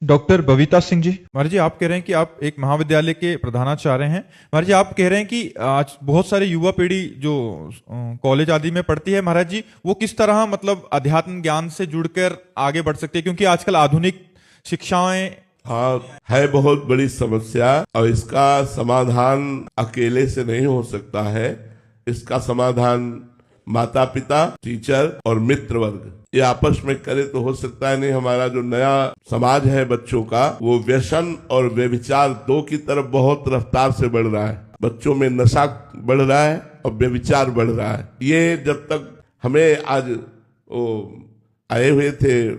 Doctor Babita Singh ji. महाराज जी, आप कह रहे हैं कि आप एक महाविद्यालय के प्रधानाचार्य हैं। महाराज जी, आप कह रहे हैं कि आज बहुत सारे युवा पीढ़ी जो कॉलेज आदि में पढ़ती है, महाराज जी, वो किस तरह मतलब अध्यात्म ज्ञान से जुड़कर आगे बढ़ सकती है, क्योंकि आजकल आधुनिक शिक्षाएं। हाँ, है बहुत बड़ी समस्या और इसका समाधान अकेले से नहीं हो सकता है। इसका समाधान माता पिता, टीचर और मित्र वर्ग ये आपस में करे तो हो सकता है। नहीं, हमारा जो नया समाज है बच्चों का, वो व्यसन और व्यभिचार दो की तरफ बहुत रफ्तार से बढ़ रहा है। बच्चों में नशा बढ़ रहा है और व्यभिचार बढ़ रहा है। ये जब तक हमें आज आए हुए थे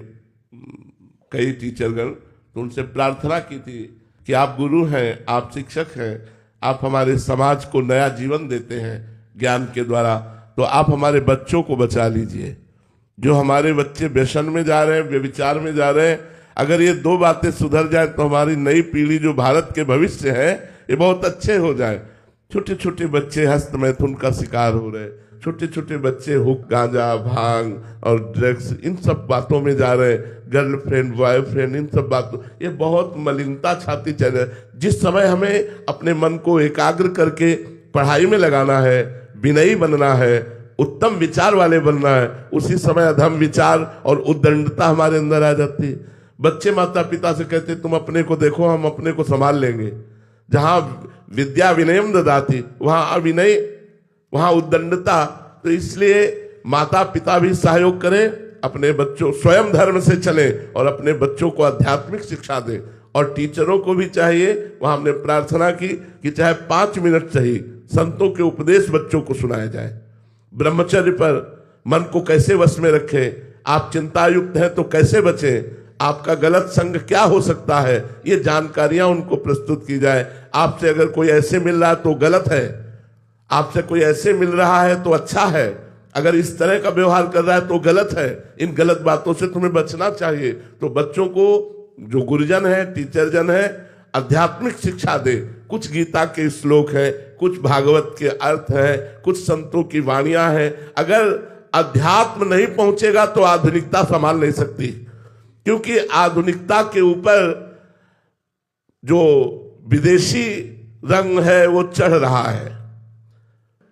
कई टीचरगण, तो उनसे प्रार्थना की थी कि आप गुरु हैं, आप शिक्षक हैं, आप हमारे समाज को नया जीवन देते हैं ज्ञान के द्वारा, तो आप हमारे बच्चों को बचा लीजिए। जो हमारे बच्चे व्यसन में जा रहे हैं, व्यभिचार में जा रहे हैं, अगर ये दो बातें सुधर जाए तो हमारी नई पीढ़ी जो भारत के भविष्य है ये बहुत अच्छे हो जाए। छोटे छोटे बच्चे हस्त मैथुन का शिकार हो रहे, छोटे छोटे बच्चे हुक, गांजा, भांग और ड्रग्स, इन सब बातों में जा रहे, गर्लफ्रेंड, बॉयफ्रेंड, इन सब बातों, ये बहुत मलिनता छाती चल रही है। जिस समय हमें अपने मन को एकाग्र करके पढ़ाई में लगाना है, विनयी बनना है, उत्तम विचार वाले बनना है, उसी समय अधम विचार और उद्दंडता हमारे अंदर आ जाती है। बच्चे माता पिता से कहते तुम अपने को देखो, हम अपने को संभाल लेंगे। जहां विद्या विनयम ददाति, वहां अविनय, वहां उद्दंडता। तो इसलिए माता पिता भी सहयोग करें, अपने बच्चों स्वयं धर्म से चले और अपने बच्चों को आध्यात्मिक शिक्षा दें। और टीचरों को भी चाहिए, वहां हमने प्रार्थना की कि चाहे 5 मिनट सही संतों के उपदेश बच्चों को सुनाया जाए। ब्रह्मचर्य पर मन को कैसे वश में रखें, आप चिंतायुक्त हैं तो कैसे बचें, आपका गलत संग क्या हो सकता है, ये जानकारियां उनको प्रस्तुत की जाए। आपसे अगर कोई ऐसे मिल रहा है तो गलत है, आपसे कोई ऐसे मिल रहा है तो अच्छा है, अगर इस तरह का व्यवहार कर रहा है तो गलत है, इन गलत बातों से तुम्हें बचना चाहिए। तो बच्चों को जो गुरुजन है, टीचर जन है, आध्यात्मिक शिक्षा दे। कुछ गीता के श्लोक है, कुछ भागवत के अर्थ है, कुछ संतों की वाणियां हैं। अगर अध्यात्म नहीं पहुंचेगा तो आधुनिकता संभाल नहीं सकती, क्योंकि आधुनिकता के ऊपर जो विदेशी रंग है वो चढ़ रहा है।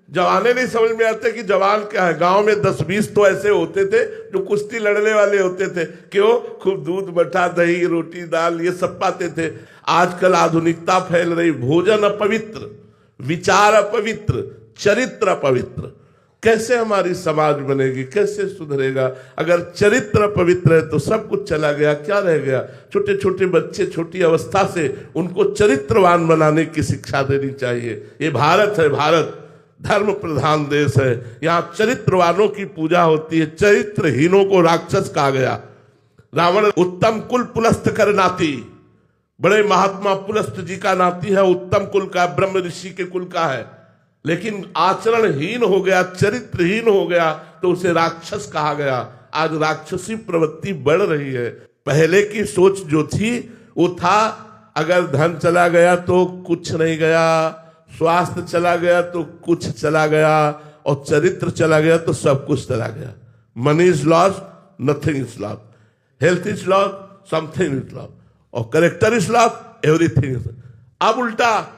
जवाने नहीं समझ में आते कि जवान क्या है। गांव में 10-20 तो ऐसे होते थे जो कुश्ती लड़ने वाले होते थे, क्यों? खूब दूध, मठा, दही, रोटी, दाल ये सब पाते थे। आजकल आधुनिकता फैल रही, भोजन अपवित्र, विचार अपवित्र, चरित्र अपवित्र। कैसे हमारी समाज बनेगी, कैसे सुधरेगा? अगर चरित्र अपवित्र है तो सब कुछ चला गया, क्या रह गया? छोटे छोटे बच्चे छोटी अवस्था से उनको चरित्रवान बनाने की शिक्षा देनी चाहिए। ये भारत है, भारत धर्म प्रधान देश है, यहाँ चरित्रवानों की पूजा होती है, चरित्रहीनों को राक्षस कहा गया। रावण उत्तम कुल पुलस्त कर नाती, बड़े महात्मा पुलस्त जी का नाती है, उत्तम कुल का, ब्रह्म ऋषि के कुल का है, लेकिन आचरणहीन हो गया, चरित्रहीन हो गया तो उसे राक्षस कहा गया। आज राक्षसी प्रवृत्ति बढ़ रही है। पहले की सोच जो थी वो था, अगर धन चला गया तो कुछ नहीं गया, स्वास्थ्य चला गया तो कुछ चला गया, और चरित्र चला गया तो सब कुछ चला गया। Money is lost, nothing is lost, health is lost, something is lost, और character is lost, everything is. अब उल्टा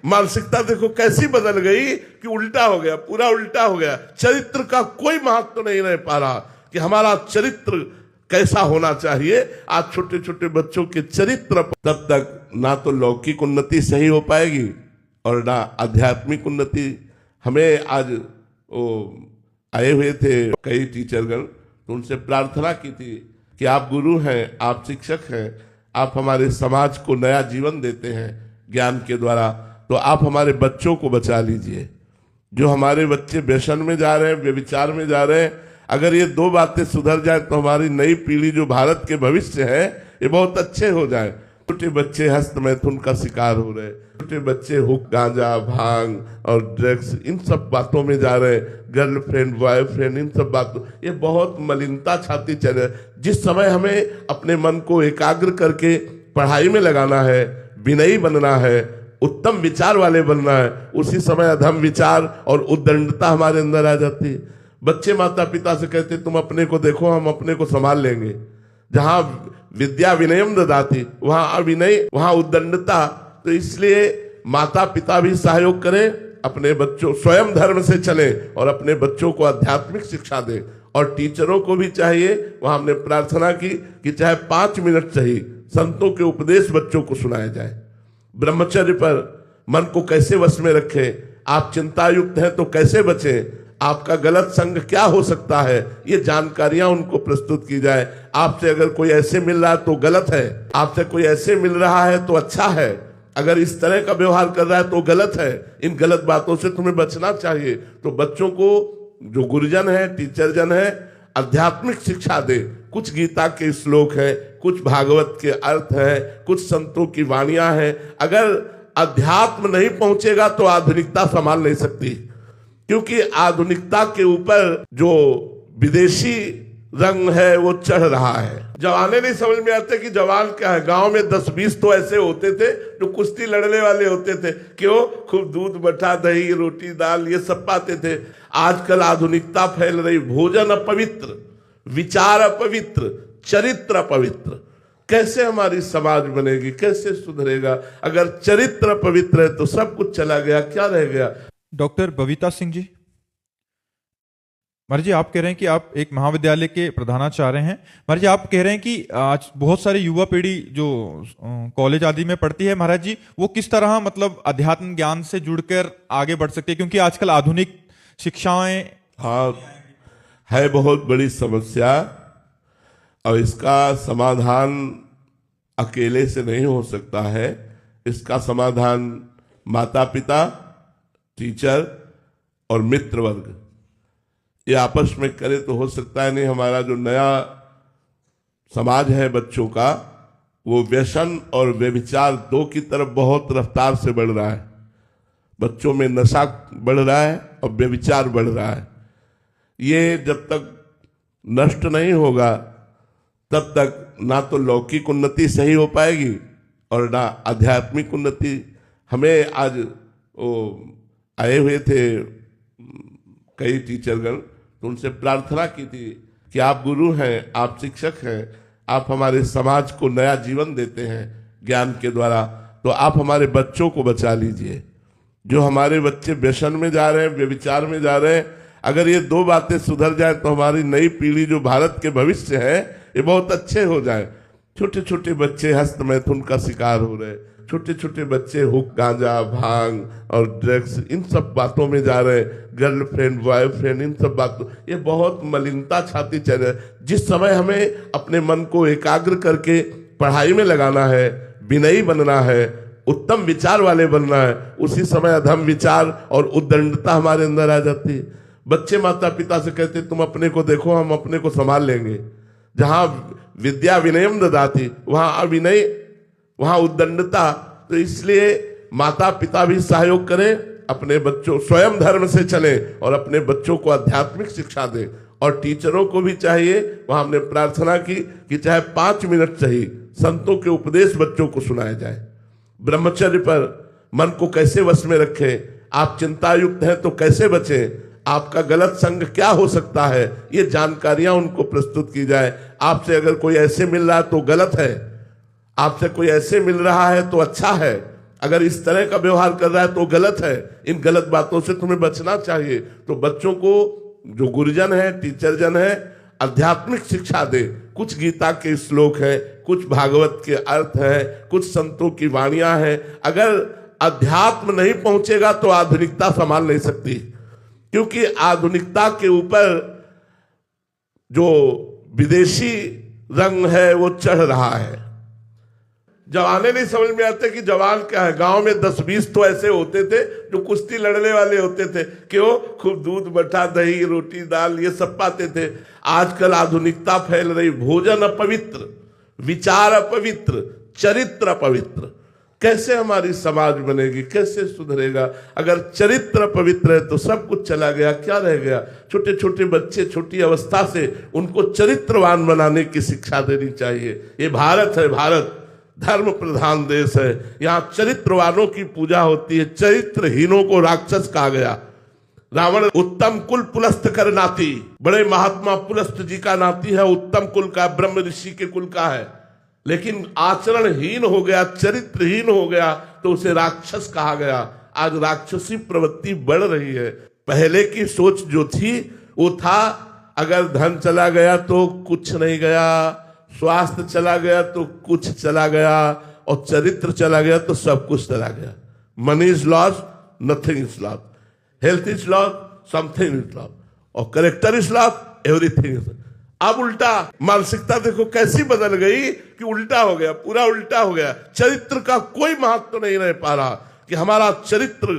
मानसिकता देखो कैसी बदल गई कि उल्टा हो गया, पूरा उल्टा हो गया। चरित्र का कोई महत्व नहीं रह पा रहा कि हमारा चरित्र कैसा होना चाहिए। आज छोटे छोटे बच्चों के चरित्र, तब तक ना तो लौकिक उन्नति सही हो पाएगी और ना आध्यात्मिक उन्नति। हमें आज आए हुए थे कई टीचरगण, तो उनसे प्रार्थना की थी कि आप गुरु हैं, आप शिक्षक हैं, आप हमारे समाज को नया जीवन देते हैं ज्ञान के द्वारा, तो आप हमारे बच्चों को बचा लीजिए। जो हमारे बच्चे व्यसन में जा रहे हैं, व्यभिचार में जा रहे हैं, अगर ये दो बातें सुधर जाए तो हमारी नई पीढ़ी जो भारत के भविष्य है ये बहुत अच्छे हो जाए। छोटे बच्चे हस्त मैथुन का शिकार हो रहे, छोटे बच्चे हुक, गांजा, भांग और ड्रग्स, इन सब बातों में जा रहे, गर्लफ्रेंड, बॉयफ्रेंड, इन सब बातों, ये बहुत मलिनता छाती चल रही है। जिस समय हमें अपने मन को एकाग्र करके पढ़ाई में लगाना है, विनयी बनना है, उत्तम विचार वाले बनना है, उसी समय अधम विचार और उद्दंडता हमारे अंदर आ जाती है। बच्चे माता पिता से कहते तुम अपने को देखो, हम अपने को संभाल लेंगे। जहां विद्या विनयम ददाति, वहां अविनय, वहां उद्दंडता। तो इसलिए माता पिता भी सहयोग करें, अपने बच्चों स्वयं धर्म से चले और अपने बच्चों को आध्यात्मिक शिक्षा दें। और टीचरों को भी चाहिए, वहां हमने प्रार्थना की कि चाहे 5 मिनट सही संतों के उपदेश बच्चों को सुनाया जाए। ब्रह्मचर्य पर मन को कैसे वश में रखें, आप चिंता युक्त हैं तो कैसे बचें, आपका गलत संग क्या हो सकता है, ये जानकारियां उनको प्रस्तुत की जाए। आपसे अगर कोई ऐसे मिल रहा है तो गलत है, आपसे कोई ऐसे मिल रहा है तो अच्छा है, अगर इस तरह का व्यवहार कर रहा है तो गलत है, इन गलत बातों से तुम्हें बचना चाहिए। तो बच्चों को जो गुरुजन है, टीचर जन है, आध्यात्मिक शिक्षा दे। कुछ गीता के श्लोक है, कुछ भागवत के अर्थ है, कुछ संतों की वाणियां हैं। अगर अध्यात्म नहीं पहुंचेगा तो आधुनिकता संभाल नहीं सकती, क्योंकि आधुनिकता के ऊपर जो विदेशी रंग है वो चढ़ रहा है। जवाने नहीं समझ में आते कि जवान क्या है। गांव में 10-20 तो ऐसे होते थे जो कुश्ती लड़ने वाले होते थे, क्यों? खूब दूध मठा दही रोटी दाल ये सब पाते थे। आजकल आधुनिकता फैल रही, भोजन अपवित्र, विचार अपवित्र, चरित्र अपवित्र। कैसे हमारी समाज बनेगी, कैसे सुधरेगा? अगर चरित्र पवित्र है तो सब कुछ चला गया, क्या रह गया? डॉक्टर बबीता सिंह जी, महाराज जी आप कह रहे हैं कि आप एक महाविद्यालय के प्रधानाचार्य हैं। महाराज जी आप कह रहे हैं कि आज बहुत सारी युवा पीढ़ी जो कॉलेज आदि में पढ़ती है, महाराज जी वो किस तरह मतलब अध्यात्म ज्ञान से जुड़कर आगे बढ़ सकती है, क्योंकि आजकल आधुनिक शिक्षाएं हाँ है बहुत बड़ी समस्या, और इसका समाधान अकेले से नहीं हो सकता है। इसका समाधान माता पिता, टीचर और मित्र वर्ग ये आपस में करे तो हो सकता है। नहीं, हमारा जो नया समाज है बच्चों का, वो व्यसन और व्यभिचार दो की तरफ बहुत रफ्तार से बढ़ रहा है। बच्चों में नशा बढ़ रहा है और व्यभिचार बढ़ रहा है। ये जब तक नष्ट नहीं होगा तब तक ना तो लौकिक उन्नति सही हो पाएगी और ना आध्यात्मिक उन्नति। हमें आज वो आए हुए थे कई टीचरगण, तो उनसे प्रार्थना की थी कि आप गुरु हैं, आप शिक्षक हैं, आप हमारे समाज को नया जीवन देते हैं ज्ञान के द्वारा, तो आप हमारे बच्चों को बचा लीजिए। जो हमारे बच्चे व्यसन में जा रहे हैं, व्यभिचार में जा रहे हैं, अगर ये 2 बातें सुधर जाए तो हमारी नई पीढ़ी जो भारत के भविष्य है ये बहुत अच्छे हो जाए। छोटे छोटे बच्चे हस्त मैथुन का शिकार हो रहे, छोटे छोटे बच्चे हुक, गांजा, भांग और ड्रग्स इन सब बातों में जा रहे, गर्लफ्रेंड बॉयफ्रेंड इन सब बातों, ये बहुत मलिनता छाती चल रही है। जिस समय हमें अपने मन को एकाग्र करके पढ़ाई में लगाना है, विनयी बनना है, उत्तम विचार वाले बनना है, उसी समय अधम विचार और उद्दंडता हमारे अंदर आ जाती है। बच्चे माता पिता से कहते तुम अपने को देखो, हम अपने को संभाल लेंगे। जहां विद्या विनयम ददाति, वहां अविनय, वहां उद्दंडता। तो इसलिए माता पिता भी सहयोग करें, अपने बच्चों स्वयं धर्म से चले और अपने बच्चों को आध्यात्मिक शिक्षा दें। और टीचरों को भी चाहिए, वहां हमने प्रार्थना की कि चाहे 5 मिनट सही संतों के उपदेश बच्चों को सुनाया जाए। ब्रह्मचर्य पर मन को कैसे वश में रखें, आप चिंता युक्त हैं तो कैसे बचें, आपका गलत संग क्या हो सकता है, ये जानकारियां उनको प्रस्तुत की जाए। आपसे अगर कोई ऐसे मिल रहा है तो गलत है, आपसे कोई ऐसे मिल रहा है तो अच्छा है, अगर इस तरह का व्यवहार कर रहा है तो गलत है, इन गलत बातों से तुम्हें बचना चाहिए। तो बच्चों को जो गुरुजन है, टीचर जन है, आध्यात्मिक शिक्षा दे। कुछ गीता के श्लोक है, कुछ भागवत के अर्थ है, कुछ संतों की वाणियां हैं। अगर अध्यात्म नहीं पहुंचेगा तो आधुनिकता संभाल नहीं सकती, क्योंकि आधुनिकता के ऊपर जो विदेशी रंग है वो चढ़ रहा है। जवाने नहीं समझ में आते कि जवान क्या है। गांव में 10-20 तो ऐसे होते थे जो कुश्ती लड़ने वाले होते थे, क्यों? खूब दूध मठा दही रोटी दाल ये सब पाते थे। आजकल आधुनिकता फैल रही, भोजन अपवित्र, विचार अपवित्र, चरित्र अपवित्र। कैसे हमारी समाज बनेगी, कैसे सुधरेगा? अगर चरित्र पवित्र है तो सब कुछ चला गया, क्या रह गया? छोटे छोटे बच्चे छोटी अवस्था से उनको चरित्रवान बनाने की शिक्षा देनी चाहिए। ये भारत है, भारत धर्म प्रधान देश है, यहाँ चरित्रवानों की पूजा होती है, चरित्रहीनों को राक्षस कहा गया। रावण उत्तम कुल पुलस्त कर नाती, बड़े महात्मा पुलस्त जी का नाती है, उत्तम कुल का, ब्रह्म ऋषि के कुल का है। लेकिन आचरणहीन हो गया, चरित्रहीन हो गया तो उसे राक्षस कहा गया। आज राक्षसी प्रवृत्ति बढ़ रही है। पहले की सोच जो थी वो था अगर धन चला गया तो कुछ नहीं गया, स्वास्थ्य चला गया तो कुछ चला गया, और चरित्र चला गया तो सब कुछ चला गया। Money is loss, nothing is loss, health is loss, something is loss, और character is loss, everything is. अब उल्टा मानसिकता देखो कैसी बदल गई कि उल्टा हो गया, पूरा उल्टा हो गया। चरित्र का कोई महत्व नहीं रह पा रहा कि हमारा चरित्र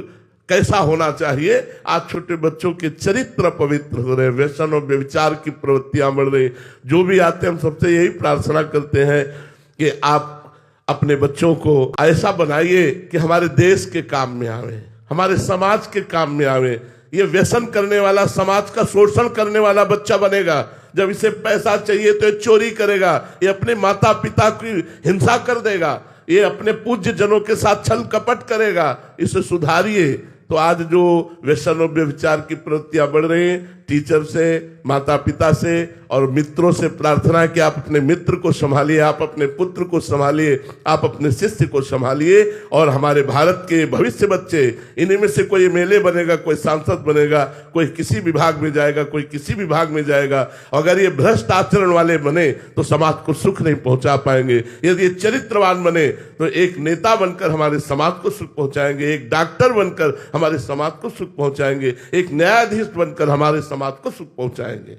कैसा होना चाहिए। आज छोटे बच्चों के चरित्र पवित्र हो रहे, व्यसन और व्यभिचार की प्रवृत्तियां बढ़ रही। जो भी आते हैं हम सबसे यही प्रार्थना करते हैं कि आप अपने बच्चों को ऐसा बनाइए कि हमारे देश के काम में आवे, हमारे समाज के काम में आवे। ये व्यसन करने वाला, समाज का शोषण करने वाला बच्चा बनेगा। जब इसे पैसा चाहिए तो ये चोरी करेगा, ये अपने माता पिता की हिंसा कर देगा, ये अपने पूज्य जनों के साथ छल कपट करेगा। इसे सुधारिए। तो आज जो व्यसन और व्यभिचार की प्रवृत्तियां बढ़ रही हैं, टीचर से, माता पिता से और मित्रों से प्रार्थना है कि आप अपने मित्र को संभालिए, आप अपने पुत्र को संभालिए, आप अपने शिष्य को संभालिए। और हमारे भारत के भविष्य बच्चे, इन्हीं में से कोई एमएलए बनेगा, कोई सांसद बनेगा, कोई किसी विभाग में जाएगा, कोई किसी विभाग में जाएगा। अगर ये भ्रष्ट आचरण वाले बने तो समाज को सुख नहीं पहुंचा पाएंगे। यदि ये चरित्रवान बने तो एक नेता बनकर हमारे समाज को सुख पहुंचाएंगे, एक डॉक्टर बनकर हमारे समाज को सुख पहुंचाएंगे, एक न्यायाधीश बनकर हमारे समाज को सुख पहुंचाएंगे।